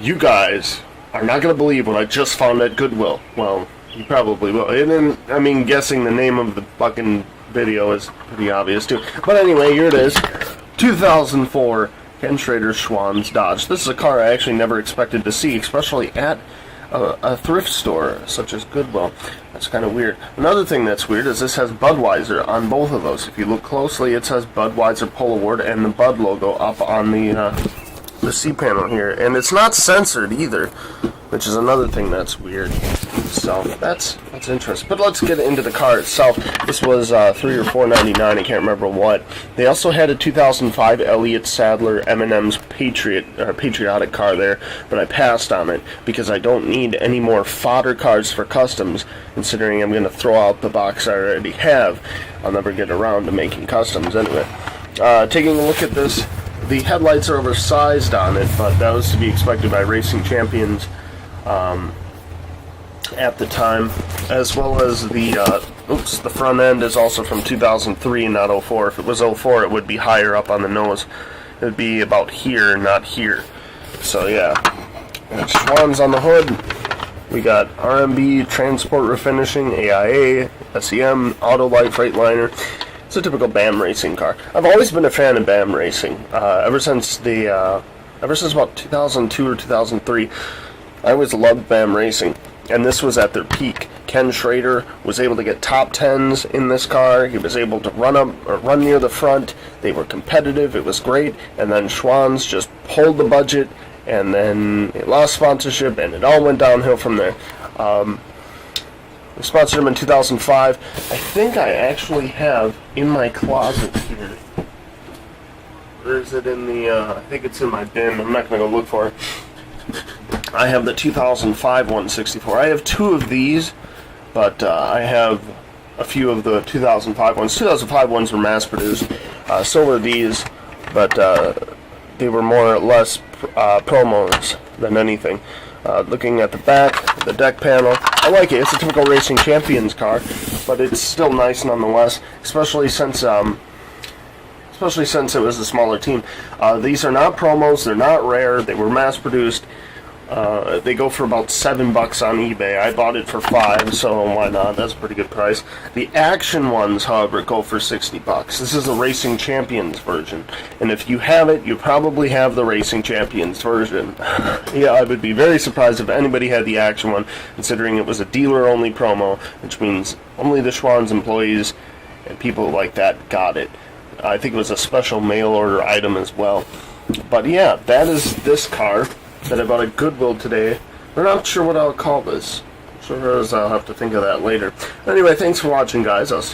You guys are not going to believe what I just found at Goodwill. Well, you probably will. And then, I mean, guessing the name of the fucking video is pretty obvious, too. But anyway, here it is. 2004 Ken Schrader Schwann's Dodge. This is a car I actually never expected to see, especially at a thrift store such as Goodwill. That's kind of weird. Another thing that's weird is this has Budweiser on both of those. If you look closely, it says Budweiser Pull Award and the Bud logo up on the C panel here, and it's not censored either, which is another thing that's weird. So that's interesting. But let's get into the car itself. This was $3 or $4.99. I can't remember what. They also had a 2005 Elliott Sadler M&M's patriotic car there, but I passed on it because I don't need any more fodder cars for customs. Considering I'm going to throw out the box I already have, I'll never get around to making customs anyway. Taking a look at this. The headlights are oversized on it, but that was to be expected by racing champions at the time, as well as the front end is also from 2003, not 04. If it was 04, it would be higher up on the nose. It would be about here, not here. So yeah, and Schwann's on the hood. We got RMB, Transport Refinishing, AIA, SEM, Autolite, Freightliner. It's a typical BAM racing car. I've always been a fan of BAM racing. Ever since about 2002 or 2003, I always loved BAM racing, and this was at their peak. Ken Schrader was able to get top 10s in this car. He was able to run near the front. They were competitive. It was great. And then Schwann's just pulled the budget, and then it lost sponsorship, and it all went downhill from there. We sponsored him in 2005. I think I actually have in my closet here. Where is it in the, I think it's in my bin. I'm not going to go look for it. I have the 2005 164. I have two of these, but I have a few of the 2005 ones. 2005 ones were mass-produced. So were these, but they were more or less promos than anything. Looking at the back, the deck panel, I like it. It's a typical Racing Champions car, but it's still nice nonetheless, especially since it was a smaller team. These are not promos, they're not rare, they were mass-produced. They go for about $7 on eBay. I bought it for $5, so why not? That's a pretty good price. The action ones, however, go for $60. This is the Racing Champions version, and if you have it, you probably have the Racing Champions version. Yeah, I would be very surprised if anybody had the action one, considering it was a dealer-only promo, which means only the Schwann's employees and people like that got it. I think it was a special mail-order item as well. But yeah, that is this car that I bought at Goodwill today. I'm not sure what I'll call this. I'll have to think of that later. Anyway, thanks for watching, guys. I'll see you.